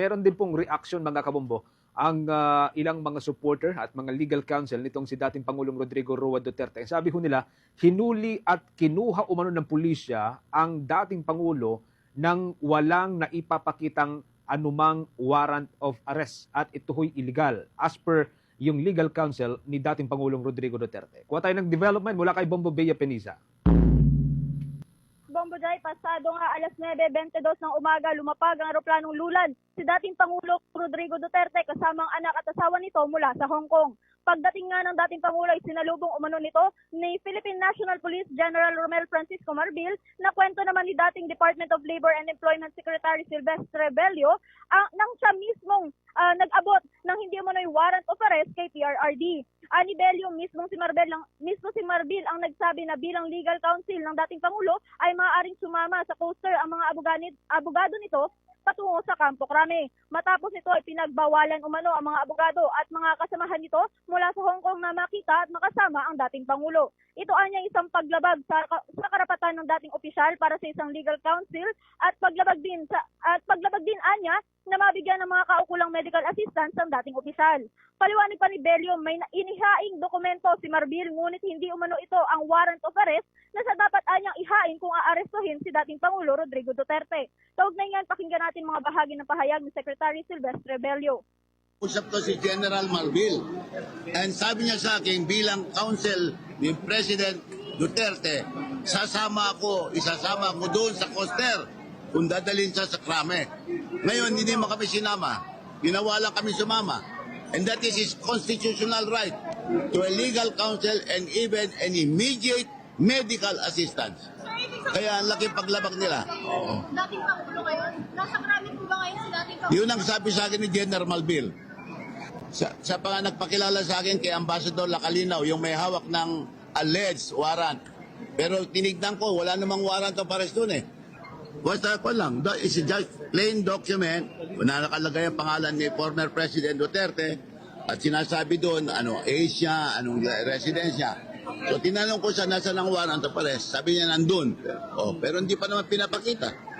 Meron din pong reaction mga kabombo ang ilang mga supporter at mga legal counsel nitong si dating Pangulong Rodrigo Roa Duterte. Sabi ko nila, hinuli at kinuha umano ng pulisya ang dating Pangulo nang walang naipapakitang anumang warrant of arrest at ito ho'y illegal as per yung legal counsel ni dating Pangulong Rodrigo Duterte. Kuha tayo ng development mula kay Bombo Bea Peniza. Bombo Jai, pasado nga alas 9:22 ng umaga, lumapag ang aeroplanong Lulad si dating Pangulo Rodrigo Duterte kasamang anak at asawa nito mula sa Hong Kong. Pagdating nga ng dating Pangulo ay sinalubong umano nito ni Philippine National Police General Romel Francisco Marbil na kwento naman ni dating Department of Labor and Employment Secretary Silvestre Bello nang siya mismong nag-abot ng hindi umano'y warrant of arrest kay PRRD. Ani Bello, mismo si Marbil ang nagsabi na bilang legal counsel ng dating Pangulo ay maaaring sumama sa poster ang mga abogado nito patungo sa Campo Crame. Matapos nito ay pinagbawalan umano ang mga abogado at mga kasamahan nito mula sa Hong Kong na makita at makasama ang dating Pangulo. Ito anya isang paglabag sa karapatan ng dating opisyal para sa isang legal counsel at paglabag din anya na mabigyan ng mga kaukulang medical assistance ang dating opisyal. Paliwanag pa ni Bello, may inihaing dokumento si Marbil ngunit hindi umano ito ang warrant of arrest na sa dapat anyang ihain kung aarestuhin si dating Pangulo Rodrigo Duterte. Kaugnay nga, pakinggan natin mga bahagi ng pahayag ni Secretary Silvestre Bello. Usap ko si General Marbil and sabi niya sa akin bilang counsel ni President Duterte, isasama ko doon sa coaster kung dadalhin siya sa Krame. Ngayon, hindi mo kami sinama. Ginawa lang kami sumama. And that is his constitutional right to a legal counsel and even an immediate medical assistance. Kaya ang laki paglabag nila. Dating Pangulo ngayon? Nasa Krame po ba ngayon si dating Pangulo? Yun ang sabi sa akin ni General Marbil. Sa nagpakilala sa akin kay Ambassador Lacalinaw, yung may hawak ng alleged warrant. Pero tinignan ko, wala namang warrant of arrest doon eh. Basta ko lang, it's just plain document na nakalagay ang pangalan ni former President Duterte at sinasabi doon, age niya, anong residence niya. So tinanong ko siya, nasa ng warrant of arrest? Sabi niya, nandun. Pero hindi pa naman pinapakita.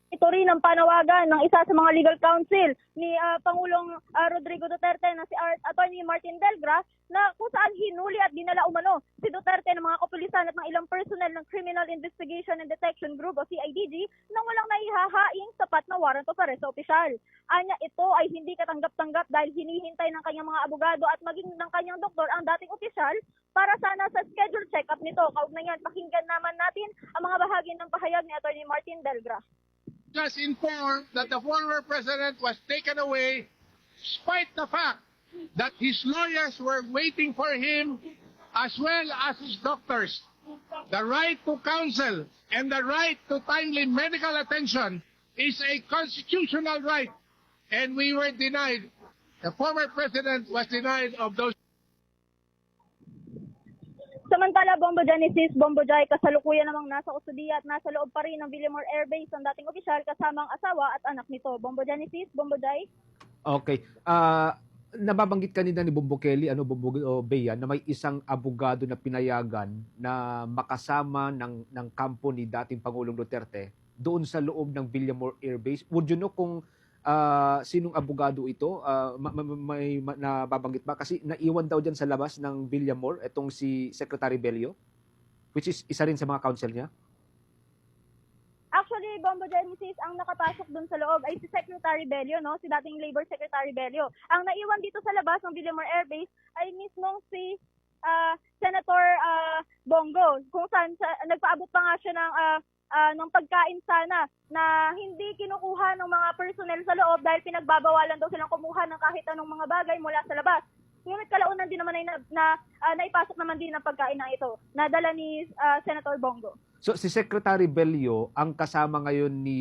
Ito rin ang panawagan ng isa sa mga legal counsel ni Pangulong Rodrigo Duterte na si Attorney Martin Delgra na kung saan hinuli at dinala umano si Duterte ng mga kapulisan at ng ilang personnel ng Criminal Investigation and Detection Group o CIDG nang walang naihahaing sapat na warrant of arrest sa opisyal. Anya, ito ay hindi katanggap-tanggap dahil hinihintay ng kanyang mga abogado at maging ng kanyang doktor ang dating opisyal para sana sa schedule check-up nito. Kaugnay yan, pakinggan naman natin ang mga bahagi ng pahayag ni Attorney Martin Delgra. Just informed that the former president was taken away despite the fact that his lawyers were waiting for him as well as his doctors. The right to counsel and the right to timely medical attention is a constitutional right, and we were denied. The former president was denied of those. Samantala, Bombo Genesis, Bombo Jai, kasalukuyan namang nasa kustudiya at nasa loob pa rin ng Villamor Air Base ang dating opisyal kasama ang asawa at anak nito. Bombo Genesis, Bombo Jai. Okay. Nababanggit kanina ni Bombo Kelly, Bombo Bea, na may isang abogado na pinayagan na makasama ng kampo ni dating Pangulong Duterte doon sa loob ng Villamor Air Base. Would you know kung sinong abogado ito? May nababanggit ba? Kasi naiwan daw dyan sa labas ng Villamor itong si Secretary Bello, which is isa rin sa mga counsel niya. Actually, Bombo Genesis, ang nakapasok dun sa loob ay si Secretary Bello, no? Si dating Labor Secretary Bello. Ang naiwan dito sa labas ng Villamor Air Base ay mismong si Senator Bongo, kung saan nagpaabot pa nga siya ng pagkain sana na hindi kinukuha ng mga personnel sa loob dahil pinagbabawalan daw silang kumuha ng kahit anong mga bagay mula sa labas. Ngunit kalaunan din naman ay naipasok naman din ang pagkain na ito, nadala ni Senator Bongo. So si Secretary Bello ang kasama ngayon ni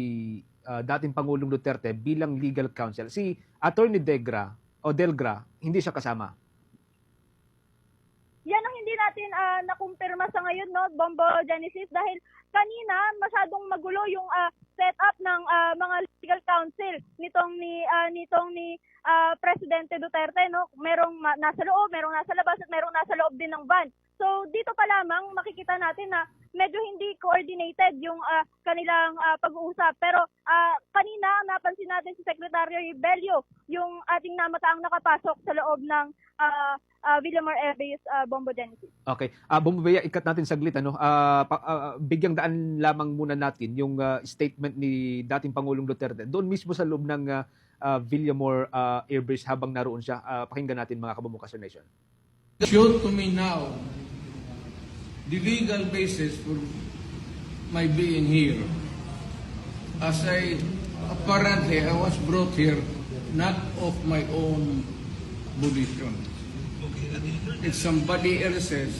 dating Pangulong Duterte bilang legal counsel. Si Attorney Delgra, hindi siya kasama. Yan ang hindi natin nakumpirma sa ngayon, no, Bombo Genesis, dahil kanina masyadong magulo yung setup ng mga legal counsel nitong ni Presidente Duterte, no. Merong nasa loob, merong nasa labas at merong nasa loob din ng van. So dito pa lamang makikita natin na medyo hindi coordinated yung kanilang pag-uusap. Pero kanina napansin natin si Secretary Rebelio, yung ating namataang nakapasok sa loob ng Villamor Air Base, Bombo Genesis. Okay. Bumabaya, ikat natin saglit. Bigyang daan lamang muna natin yung statement ni dating Pangulong Duterte. Doon mismo sa loob ng Villamor Air Base habang naroon siya. Pakinggan natin mga kabubukas sa nation. Show to me now the legal basis for my being here. As apparently I was brought here not of my own volition. If somebody else says,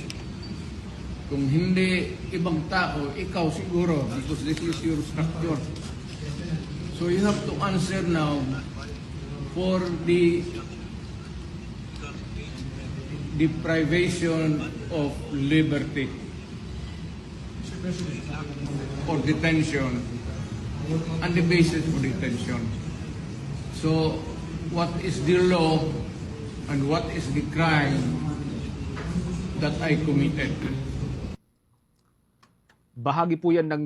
kung hindi ibang tao, ikaw siguro, because this is your structure. So you have to answer now for the deprivation of liberty or detention and the basis for detention. So what is the law and what is the crime that I committed? Bahagi po yan ng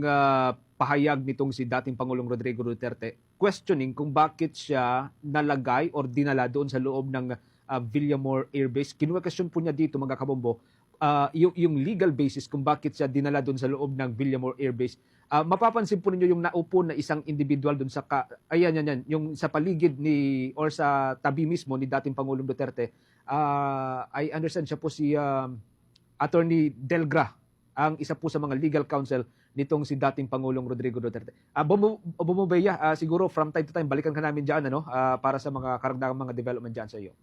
pahayag nitong si dating Pangulong Rodrigo Duterte, questioning kung bakit siya nalagay or dinala doon sa loob ng Villamor Air Base. Kinuwestiyon po niya dito, mga kabombo, yung legal basis kung bakit siya dinala doon sa loob ng Villamor Air Base. Mapapansin po ninyo yung naupo na isang individual doon sa yung sa paligid ni or sa tabi mismo ni dating Pangulong Duterte. I understand siya po si Attorney Delgra, ang isa po sa mga legal counsel nitong si dating Pangulong Rodrigo Duterte. Bumabaya, siguro from time to time balikan ka namin diyan para sa mga karagdagang mga development diyan sa iyo.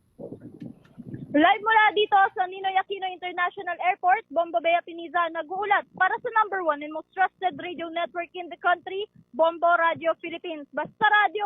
Live mula dito sa Ninoy Aquino International Airport, Bombo Bea Piniza, nag-uulat para sa number 1 and most trusted radio network in the country, Bombo Radio Philippines. Basta Radio,